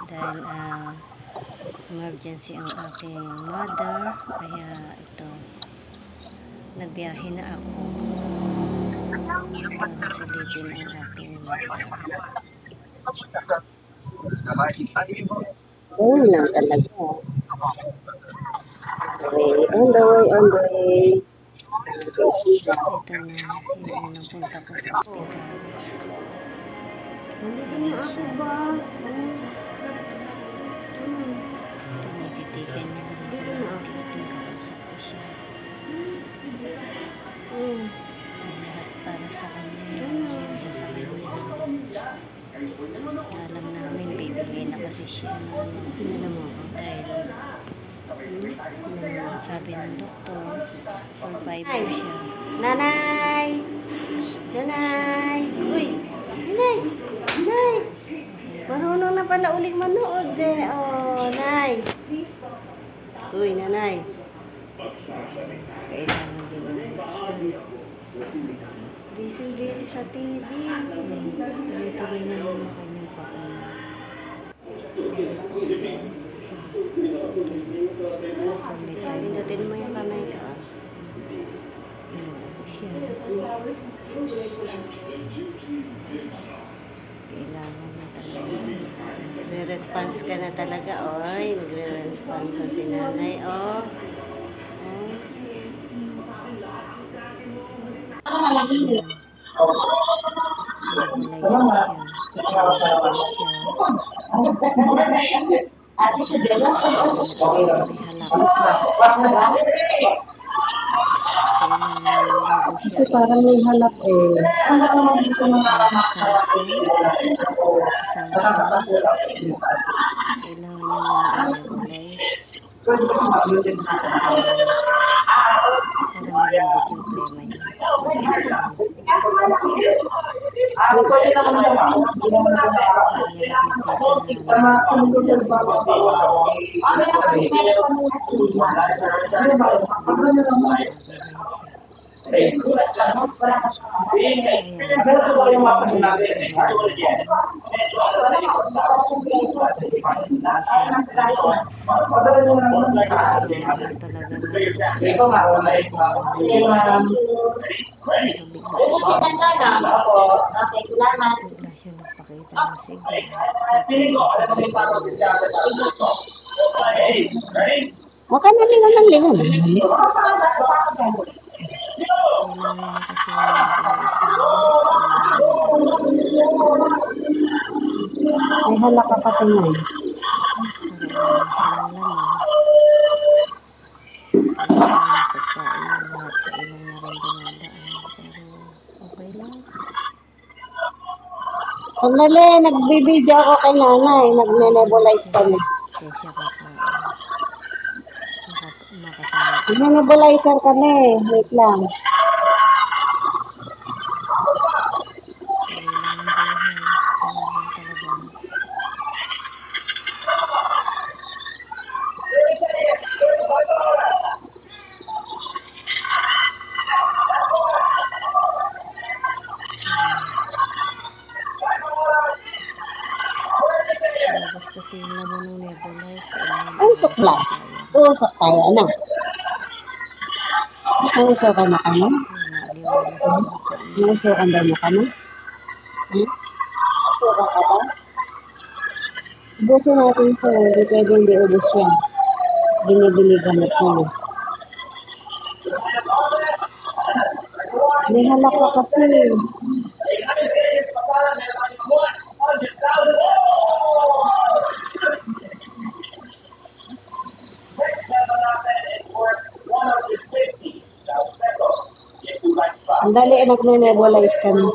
dahil emergency ang aking mother, kaya ito nagbiyahe na ako para silipin ang aking mother. Oo lang talaga. On the way. Ito na yung unang punta ko sa ospital. Nandito na ako ba? Tinititigan niya lang Dito na ako. tinakausap ko siya. Ang lahat para sa kanya, yung sa kanya. Alam namin, bibigay na kasi siya ng dahil sabi ng doktor, survivor siya. Nanay! Nanay! Uy! Nanay! Nanay! Marunong na pala uling manood eh. Oh, Nay! Uy, Nanay! Kailangan din ng Busy sa TV. tuloy-tuloy na yung kanyang pakain. Pindutin mo yung kamay ka. Inuubo siya. Kailangan na talaga. Nagre-response ka na talaga. Oy, nagre-response sa si Nanay. Oh. Nebulizer siya. Sinasabi siya. Kailangan bago siya Kasi parang may halap eh. sanction. Kailangan niya muna i-nebulize. Kasi para malambot yung plema niya. Bigla siya nagpakita ng Maka na lingon ng lingon. kailangan kasi May halak ka kasi mo. karoon siya ng laman. Kailangan yung pagkain niya lahat sa ilong na rin dumadaan. Pero okay lang. Sandali, nagbibideo ako kay Nanay. Nagne-nebulize kami. Kaya siya kakain. Makasama ko. Nagne-nebulizer kami. Wait lang. Tuloy lang ang buhay. Kaya lang talaga. Labas kasi yung laman ng nebulize. Ang sukla. Usok tayo, ano? Usok ka na kami? Usukan daw na kami? Usukan ka ba? Ubusin natin siya. Hindi pwede hindi ubus yan. Binibili gamit mo. May halak ka kasi. Ang dali nagne-nebulize kami.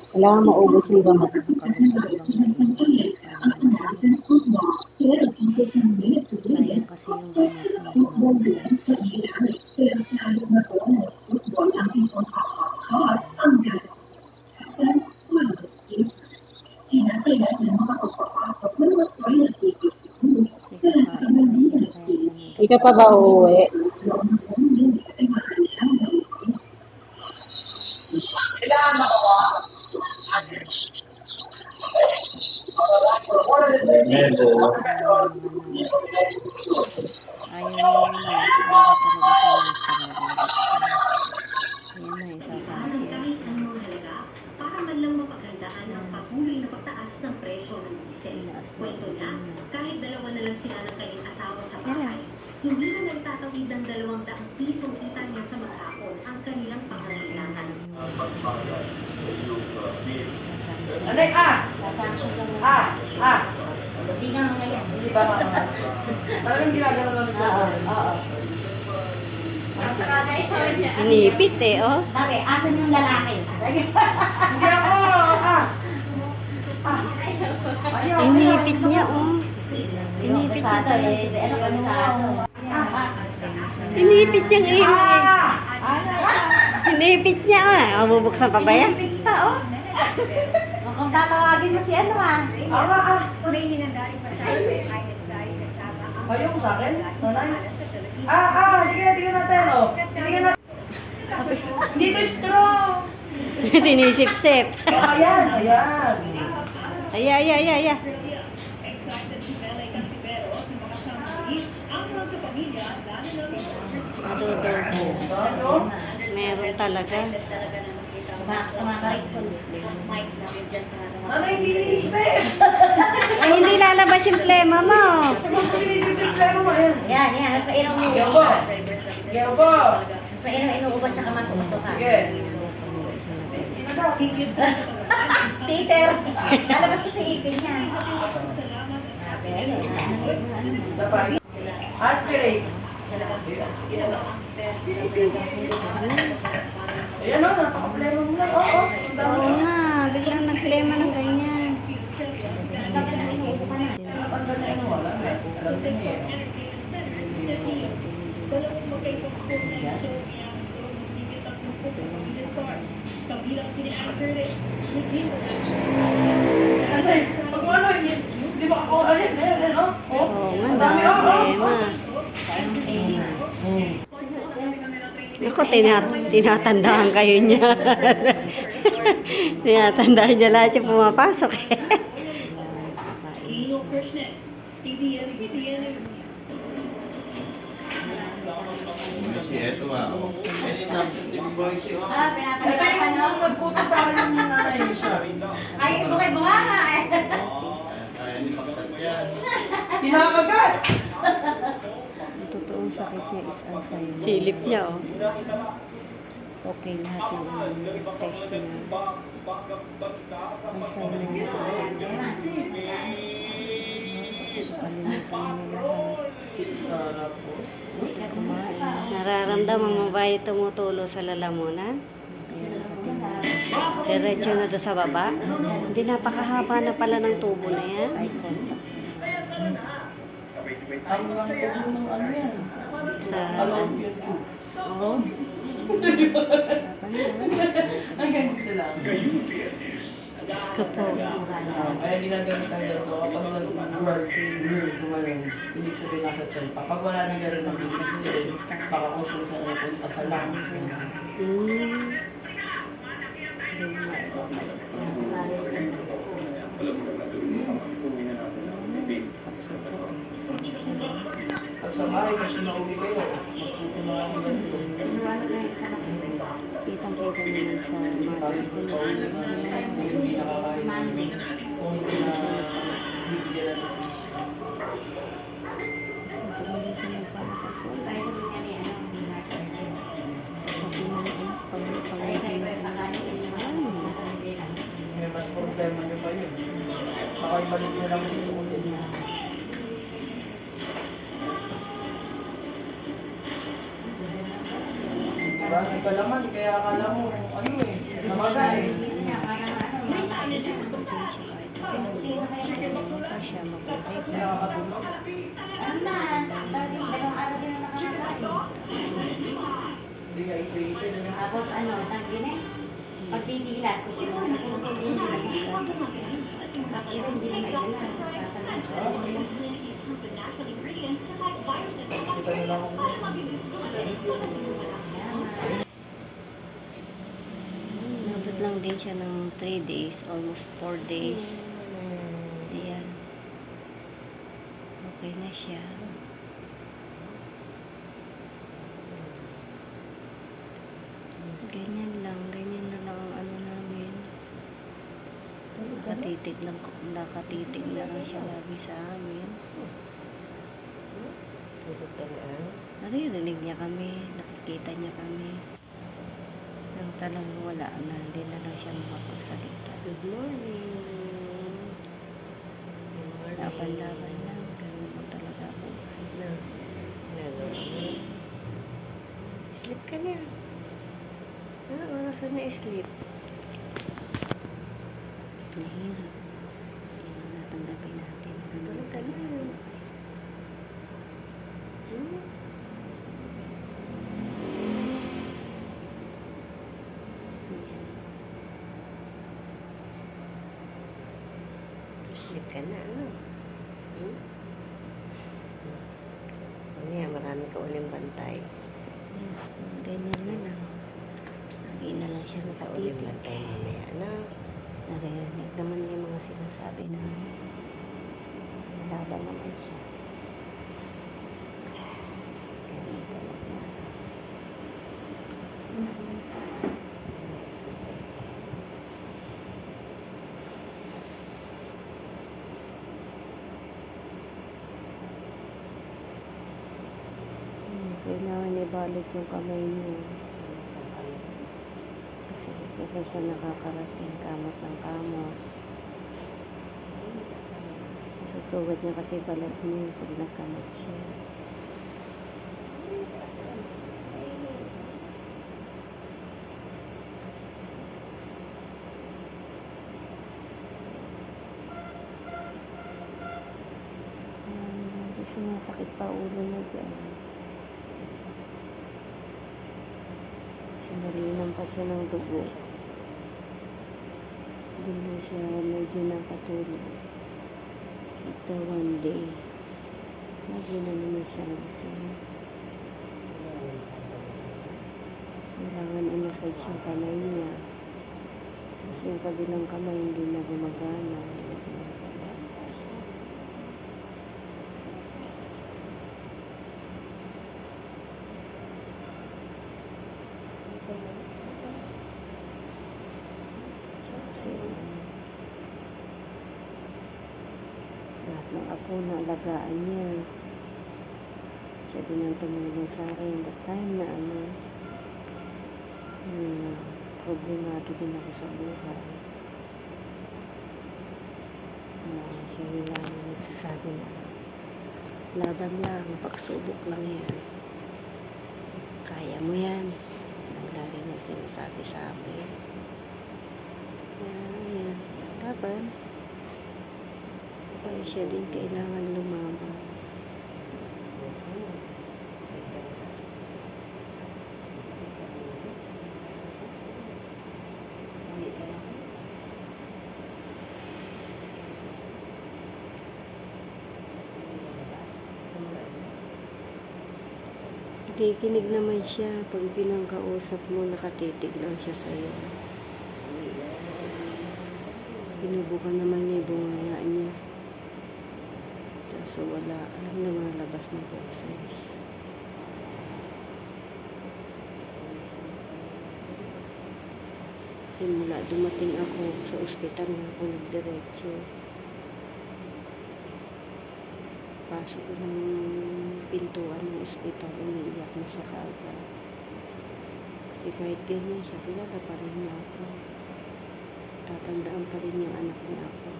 Kailangan maubos yung gamot. Sayang kasi yung gamot niya. ka pa ba uuwi? Ayaw niya na umalis. Aga talaga siya umalis. Tsaka babalik siya. Ayan na, isasabi siya. Para man lang mapaghandaan ang patuloy na pagtaas ng presyo ng diesel. Kwento niya, kahit dalawa na lang sila ng kanyang asawa sa bahay, hindi na nagtatawid ng 200 pisong kita niya sa maghapon ang kanilang pangangailangan. Alay, Sasanction lang mo. Hindi nga mga yan. Hindi ba mga? Parang ginagawa lang sa Oo. Inipit eh, oh. Sabi, asan yung lalaki? Hindi ako! Ayaw! Inipit niya, oh. Inipit na to. Ano ba sa ano? Inipit niyang imo eh. Ano? Inipit niya, oh. Mabubuksan pa ba yan? Inipit pa, oh. Mukhang tatawagin mo si ano, Ayaw mo sa akin? Nanay? Tingnan natin, oh. Tingnan natin. Hindi to straw. Sinisip-sip. Ayan. Ay. Ano? Meron talaga. Nanay, hindi niipit. Ay, hindi lalabas yung plema mo. Ano mo sinisip-simplema mo? Ayan. Yan. Mas mainom mo. Gabo. Gabo. Mas mainom inuugot tsaka masuk-masuk ka. Sige. Peter, lalabas ka sa ipin niya. Isa pa. Aspirate. Ayan o, napaka-plema mo na. Oo. Oo nga, biglang nagplema ng ganyan. Natanggal na yun, wala na. Alam niya eh. Ay, pag mo ano, di ba ako, ayan, oh. Oo nga, Ang dami, oh. plema. Ako, tinatandaan kayo niya. Tinatandaan niya lahat yung pumapasok eh. Ito yung nagputo sa akin yung nanay siya. Ay, bukay-bunga nga eh. Pinakagat! Ang totoong sakit niya is Alzheimer. Silip niya, oh. Okay, lahat ng test niya. Alzheimer na talaga. Kalimutan niya lahat. Sarap po. Kumain. Nararamdaman mo ba yung tumutulo sa lalamunan? Kaya nakatingin. Diretso na doon sa baba. Hindi, napakahaba na pala ng tubo na yan. Ay, contact. Ang lang po ng ano yan. Sa Alam YouTube. Oo. Ang ganito lang. Diyos ko po. Kaya ginagamit ang ganito kapag nag-word, gumanon, ibig sabihin nasa chan pa. Pag wala nang gano'n ng ibig sabihin, baka kung saan saan ay punta sa lungs. Hindi mo maibabalik. Pag sa bahay, mas pinauwi kayo, magpupunaan ng ganito. Kitang-kita naman sa Tapos mother ko kung na pauwi na hindi nakakain, kung hindi na bibigyan ng tuition. sabi ko hindi siya nagpapakasunod. Tayo sa dunya niya, ano, hindi na sa Sabi na May mas problema nyo pa yun. Baka ibalik nyo lang dito ulit. Diba? Ikaw naman, kaya akala mo, ano eh, namagay. siya mabuhay. Nakakatulog. Ano na, dalawang araw din na nakakakain. Hindi ka ipilitin. Tapos ano, tangin eh. Pag titilat, kung sino na nagtutulong sa kasi hindi na mailan. Hindi Punta na lang ako. Nabot lang din siya ng 3 days, almost 4 days. Ayan. Okay na siya. Ganyan na lang ang ano namin. Nakatitig lang siya lagi sa amin. Naririnig niya kami, nakikita niya kami. Nang talagang wala na, hindi na lang siya makapagsalita. Good morning. Laban-laban lang, ganun mo talaga ako. Sleep ka na. Anong oras na sleep? Mahirap. Hindi na natanggapin natin. Ganun ka na. Sleep ka na, ano? Marami ka uling bantay. Ganyan na lang. Lagi na lang siya nakatitig. Uling bantay mamaya na. Narinig naman yung mga sinasabi na laban naman siya. Ganyan talaga. Kailangan ibalot yung kamay niyo. Kasi kasi siya nakakarating kamot ng kamot. Susugat niya kasi balat niya pag nagkamot siya. Sumasakit pa ulo na dyan. Sinalinan pa siya ng dugo. Doon na siya medyo nakatulog. Ito one day. Lagi na naman siya gising. Kailangan i-massage yung kamay niya. Kasi yung kabilang kamay hindi na gumagana. Hindi na gumagala. Kasi lahat ng apo na alagaan niya. Siya din ang tumulong sa akin that time na problemado din ako sa buhay. Siya yung lagi nagsasabi na laban lang, pagsubok lang yan. Kaya mo yan. Ang lagi niya sinasabi sa akin. Yan, laban. Kaya siya din kailangan lumaban. Kikinig naman siya pag pinangkausap mo, nakatitig lang siya sa'yo. Pinubukan naman niya yung bunganga niya. So wala, alam na mga labas ng boses. Simula dumating ako sa ospital na ako nagdiretso. Pasok ko ng pintuan ng ospital, umiiyak na siya kaagad. Kasi kahit ganyan siya, kilala pa rin niya ako. Tatandaan pa rin yung anak niya ako.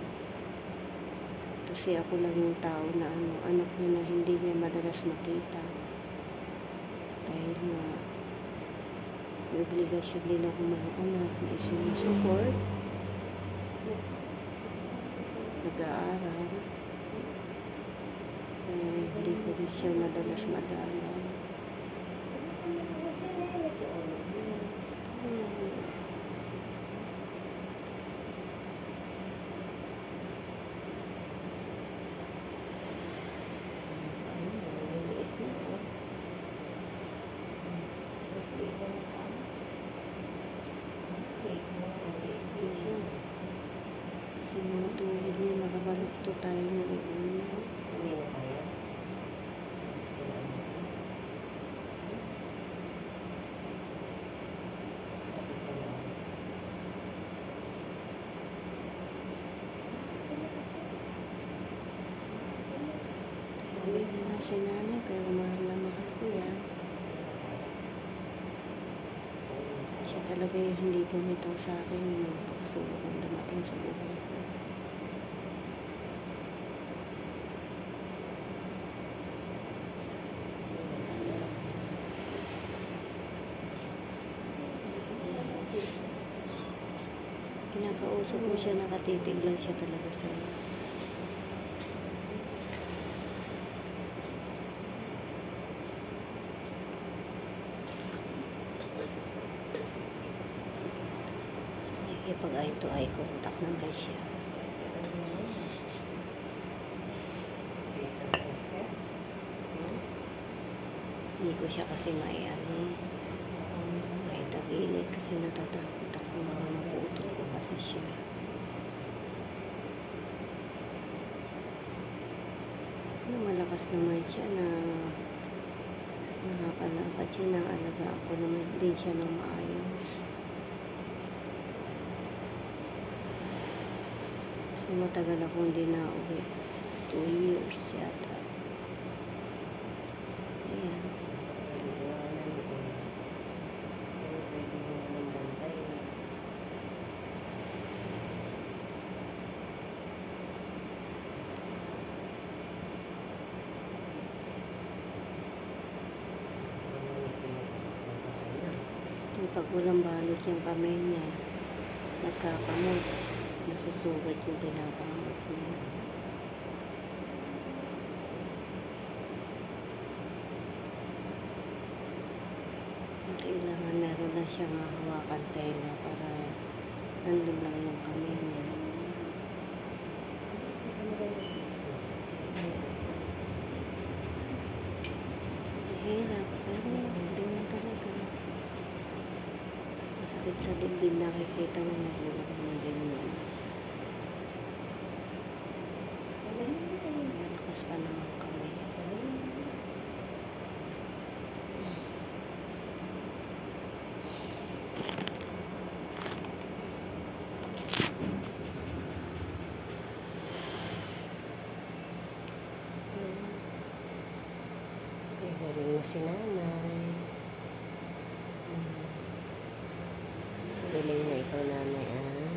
Kasi ako lang yung tao na anak niya na hindi niya madalas makita. Dahil nga, may obligasyon din ako mga anak na isinusupport. Nag-aaral. Hindi ko rin siya madalas madala. si nanay, pero mahal na mahal ko yan. Siya talaga yung hindi bumitaw sa akin yung pagsubok ang dumating sa buhay ko. Kinakausap mo siya, nakatitig lang siya talaga sa'yo. Pag eye to eye contact naman siya. Hindi ko siya kasi may tagilid kasi natatakot ako mga maputol ko kasi siya. Malakas naman siya na nakakalakad siya, naalaga ako naman din siya ng maayos. Kasi matagal ako hindi nauwi. 2 years yata. Ayan. Pag walang balot yung kamay niya, nagkakamot, nasusugat yung pinakamot niya. Kailangan meron na siyang hawakan tela para nandun lang yung kamay niya. Hirap, pero hindi mo talaga. Masakit sa dibdib, nakikita mo nagulog mo ganyan. Malakas pa naman kami. Galing mo si nanay. Galing na ikaw, nanay, ah.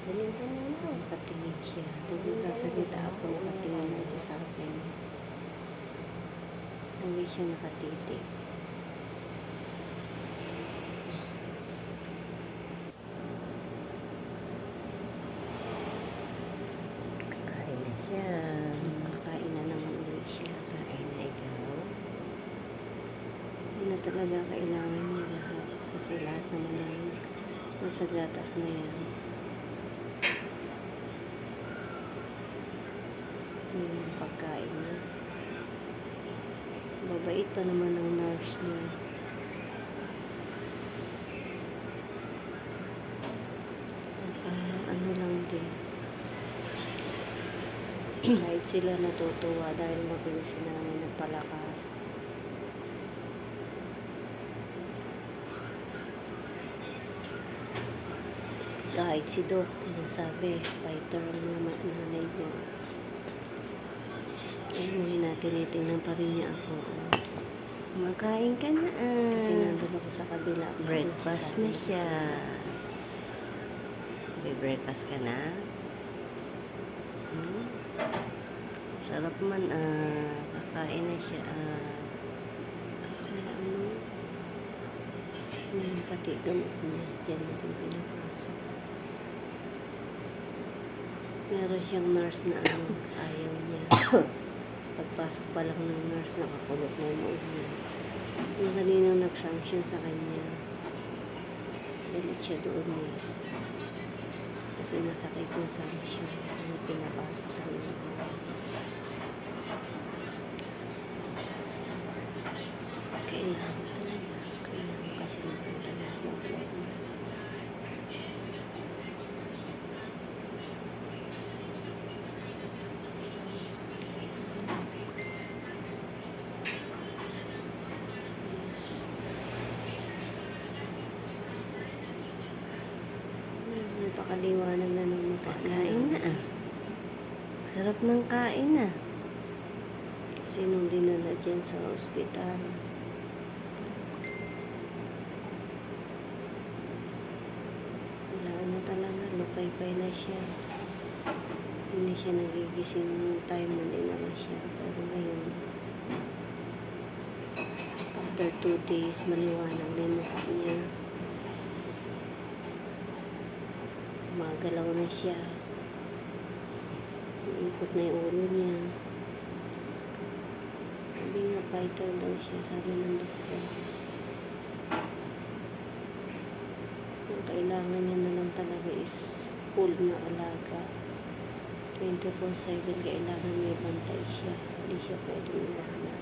Galing ka naman. Nakatingin siya. Nagkasalita ako, nakatingin na sa akin. Hindi siya nakatitig. Kain na siya. Kakain na naman ulit siya. Kain na ikaw. Hindi na talaga kailangan niya lahat. Kasi lahat naman ay nasa gatas na yan. Yung pagkain niya. Mabait pa naman ang nurse niya. Ano lang din. Kahit sila natutuwa dahil mabilis sila namin nagpalakas. Kahit si Doc, sabi, fighter ang nanay niya. Ay, muli na tinitingnan pa rin niya ako. Makain ka na. Kasi nandun ako sa kabila. Breakfast na siya. May breakfast ka na? Sarap man, kakain na siya. Pati gamot niya. Yan na yung pinapasok. Meron siyang nurse na ayaw niya. Pagpasok pa lang ng nurse, nakakulot na yung ulo niya. Yung kaninang nag-sanction sa kanya, galit siya doon niya. Kasi masakit yung sanction. Yung pinapasok sa ulo. Kailangan talaga. Kailangan kasi magtatagal ng vlog mo. Napakaliwanag na ng mukha. Kain na. Sarap ng kain ah. Sinong dinala dyan sa ospital? Wala na talaga. Lupay-pay na siya. Hindi siya nagigising nung time na dinala siya. Pero ngayon, after 2 days, maliwanag na yung mukha niya. Magalaw na siya. Iikot na yung ulo niya. Sabi nga, fighter daw siya, sabi ng doktor. Ang kailangan niya na lang talaga is full na alaga. 24/7 kailangan may bantay siya. Hindi siya pwedeng iwanan.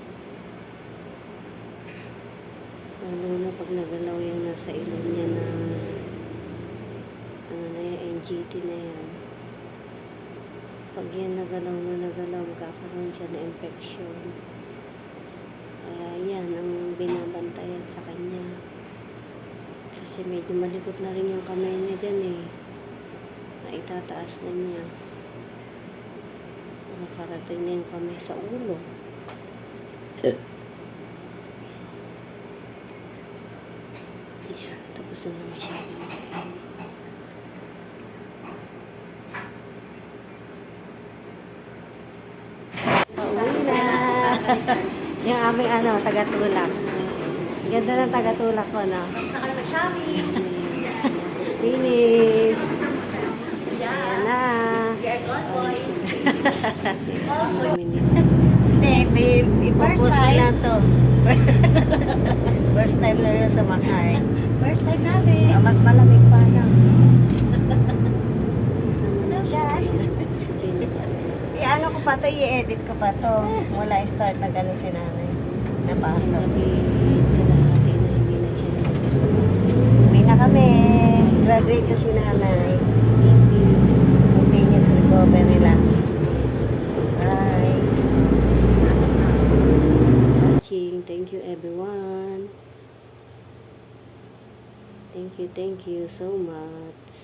Lalo na pag nagalaw yung nasa ilong niya na ano na yan, NGT na yan. Pag yan nagalaw, magkakaroon siya na infection. Kaya yan ang binabantayan sa kanya. Kasi medyo malikot na rin yung kamay niya dyan eh. Naitataas na niya. Nakarating na yung kamay sa ulo. Yan, tapos na naman siya. Pauwi na. Yung aming tagatulak. Ganda ng tagatulak ko, no? Saka na mag-shopping. Finish. Yan na. You're good boy. Hindi, babe. First Ipopos time. na to. First time na yun sa Makay. First time namin. Mas malamig pa na. Hello guys. I-ano ko pa to, i-edit ko pa to. Mula start na gano'n si nanay. Napasok. Uwi na kami. Graduate ko si nanay. Continuous recovery lang. Bye. Watching. Thank you everyone. Thank you so much.